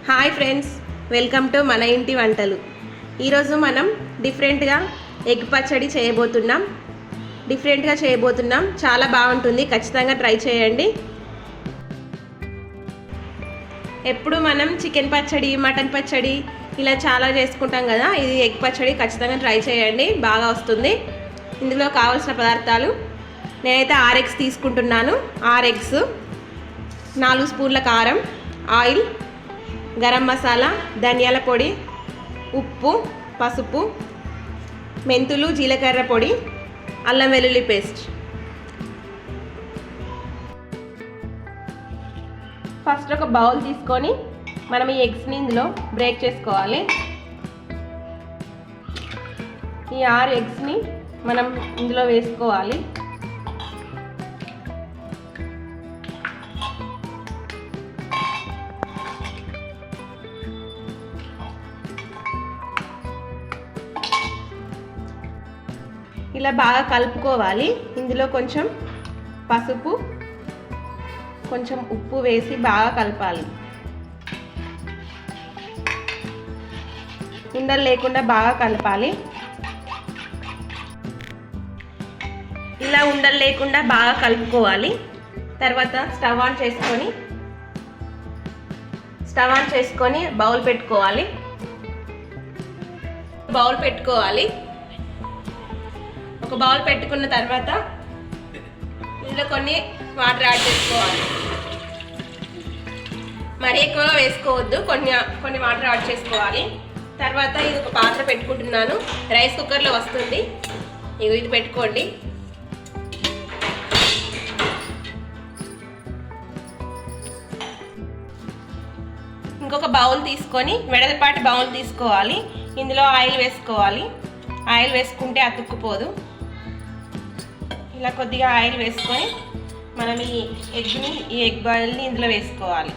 Hi friends, welcome to మన ఇంటి వంటలు. ఈరోజు మనం డిఫరెంట్గా ఎగ్ పచ్చడి చేయబోతున్నాం. చాలా బాగుంటుంది, ఖచ్చితంగా ట్రై చేయండి. ఎప్పుడు మనం చికెన్ పచ్చడి, మటన్ పచ్చడి ఇలా చాలా చేసుకుంటాం కదా, ఇది ఎగ్ పచ్చడి ఖచ్చితంగా ట్రై చేయండి, బాగా వస్తుంది. ఇందులో కావాల్సిన పదార్థాలు నేనైతే 6 ఎగ్స్ తీసుకుంటున్నాను. 6 ఎగ్స్, 4 స్పూన్ల కారం, ఆయిల్, గరం మసాలా, ధనియాల పొడి, ఉప్పు, పసుపు, మెంతులు, జీలకర్ర పొడి, అల్లం వెల్లుల్లి పేస్ట్. ఫస్ట్ ఒక బౌల్ తీసుకొని మనం ఈ ఎగ్స్ని ఇందులో బ్రేక్ చేసుకోవాలి. ఈ 6 ఎగ్స్ని మనం ఇందులో వేసుకోవాలి. ఇలా బాగా కలుపుకోవాలి. ఇందులో కొంచెం పసుపు, కొంచెం ఉప్పు వేసి బాగా కలపాలి. ఉండలు లేకుండా బాగా కలపాలి. ఇలా ఉండలు లేకుండా బాగా కలుపుకోవాలి. తర్వాత స్టవ్ ఆన్ చేసుకొని బౌల్ పెట్టుకోవాలి. ఒక బౌల్ పెట్టుకున్న తర్వాత ఇందులో కొన్ని వాటర్ యాడ్ చేసుకోవాలి. మరీ ఎక్కువగా వేసుకోవద్దు, కొన్ని వాటర్ యాడ్ చేసుకోవాలి. తర్వాత ఇది ఒక పాత్ర పెట్టుకుంటున్నాను. రైస్ కుక్కర్లో వస్తుంది, ఇది పెట్టుకోండి. ఇంకొక బౌల్ తీసుకొని వెడల్పాటి బౌల్ తీసుకోవాలి. ఇందులో ఆయిల్ వేసుకోవాలి. ఆయిల్ వేసుకుంటే అతుక్కుపోదు. ఇలా కొద్దిగా ఆయిల్ వేసుకొని మనం ఈ ఎగ్ బాయిల్ని ఇందులో వేసుకోవాలి.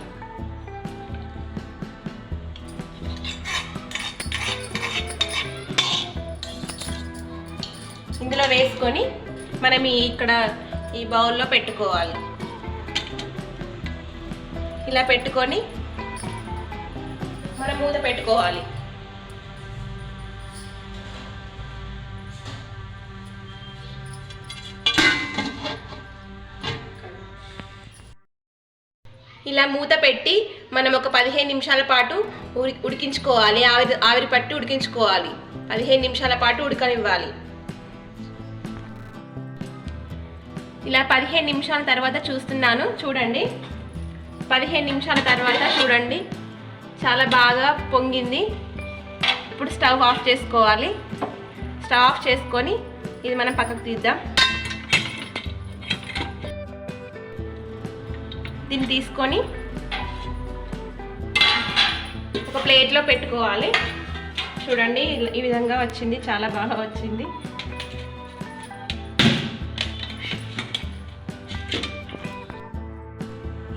ఇందులో వేసుకొని మనం ఈ బౌల్లో పెట్టుకోవాలి. ఇలా పెట్టుకొని మనం మూత పెట్టుకోవాలి. ఇలా మూత పెట్టి మనం ఒక 15 నిమిషాల పాటు ఉడికించుకోవాలి. ఆవిరి పట్టి ఉడికించుకోవాలి. 15 నిమిషాల పాటు ఉడకనివ్వాలి. ఇలా 15 నిమిషాల తర్వాత చూస్తున్నాను, చూడండి. 15 నిమిషాల తర్వాత చూడండి, చాలా బాగా పొంగింది. ఇప్పుడు స్టవ్ ఆఫ్ చేసుకోవాలి. స్టవ్ ఆఫ్ చేసుకొని ఇది మనం పక్కకు తీద్దాం. దీన్ని తీసుకొని ఒక ప్లేట్లో పెట్టుకోవాలి. చూడండి, ఈ విధంగా వచ్చింది, చాలా బాగా వచ్చింది.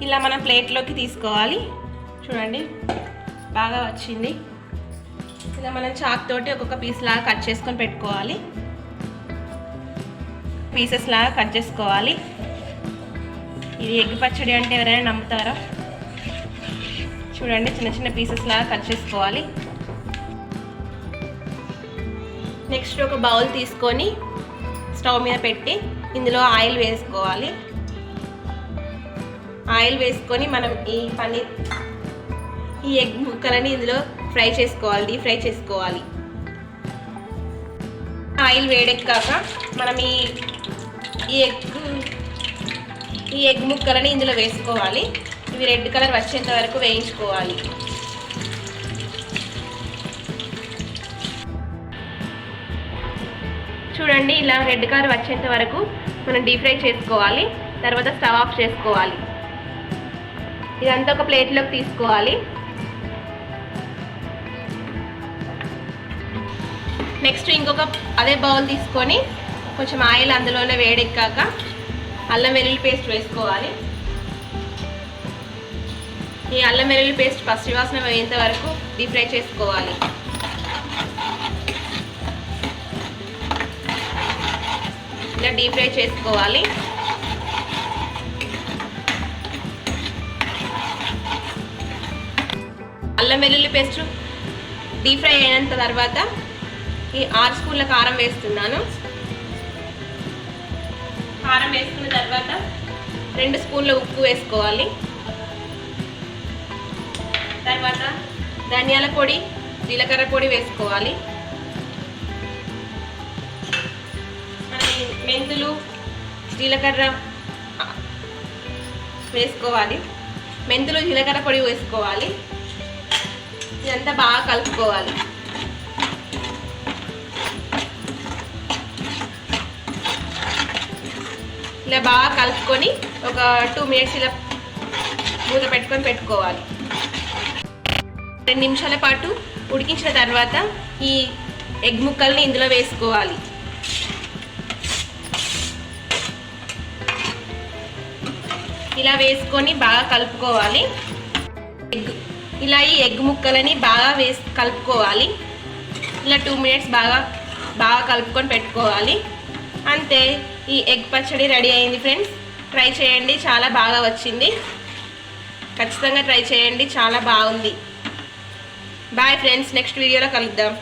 ఇలా మనం ప్లేట్లోకి తీసుకోవాలి. చూడండి, బాగా వచ్చింది. ఇలా మనం చాక్ తోటి ఒక్కొక్క పీస్ లాగా కట్ చేసుకొని పెట్టుకోవాలి. పీసెస్ లాగా కట్ చేసుకోవాలి. ఇది ఎగ్ పచ్చడి అంటే ఎవరైనా నమ్ముతారా? చూడండి, చిన్న చిన్న పీసెస్ లాగా కట్ చేసుకోవాలి. నెక్స్ట్ ఒక బౌల్ తీసుకొని స్టవ్ మీద పెట్టి ఇందులో ఆయిల్ వేసుకోవాలి. ఆయిల్ వేసుకొని మనం ఈ ఎగ్ ముక్కలని ఇందులో డీప్ ఫ్రై చేసుకోవాలి. ఆయిల్ వేడెక్కాక మనం ఈ ఎగ్ ముక్కలని ఇందులో వేసుకోవాలి. ఇవి రెడ్ కలర్ వచ్చేంత వరకు వేయించుకోవాలి. చూడండి, ఇలా రెడ్ కలర్ వచ్చేంత వరకు మనం డీప్ ఫ్రై చేసుకోవాలి. తర్వాత స్టవ్ ఆఫ్ చేసుకోవాలి. ఇదంతా ఒక ప్లేట్లోకి తీసుకోవాలి. నెక్స్ట్ ఇంకొక అదే బౌల్ తీసుకొని కొంచెం ఆయిల్ అందులోనే వేడెక్కాక అల్లం వెల్లుల్లి పేస్ట్ వేసుకోవాలి. ఈ అల్లం వెల్లుల్లి పేస్ట్ పచ్చి వాసన పోయేంత వరకు డీప్ ఫ్రై చేసుకోవాలి. ఇలా డీప్ ఫ్రై చేసుకోవాలి. అల్లం వెల్లుల్లి పేస్ట్ డీప్ ఫ్రై అయినంత తర్వాత ఈ 6 స్పూన్ల కారం వేస్తున్నాను. కారం వేసుకున్న తర్వాత 2 స్పూన్ల ఉప్పు వేసుకోవాలి. తర్వాత ధనియాల పొడి, జీలకర్ర పొడి వేసుకోవాలి. మెంతులు, జీలకర్ర వేసుకోవాలి. మెంతులు, జీలకర్ర పొడి వేసుకోవాలి. ఇదంతా బాగా కలుపుకోవాలి. ఇలా బాగా కలుపుకొని ఒక 2 మినిట్స్ ఇలా మూత పెట్టుకోవాలి. 2 నిమిషాల పాటు ఉడికించిన తర్వాత ఈ ఎగ్ ముక్కల్ని ఇందులో వేసుకోవాలి. ఇలా వేసుకొని బాగా కలుపుకోవాలి. ఈ ఎగ్ ముక్కలని బాగా కలుపుకోవాలి. ఇలా 2 మినిట్స్ బాగా కలుపుకొని పెట్టుకోవాలి. అంతే, ఈ ఎగ్ పచ్చడి రెడీ అయింది ఫ్రెండ్స్. ట్రై చేయండి, చాలా బాగా వచ్చింది. ఖచ్చితంగా ట్రై చేయండి, చాలా బాగుంది. బాయ్ ఫ్రెండ్స్, నెక్స్ట్ వీడియోలో కలుద్దాం.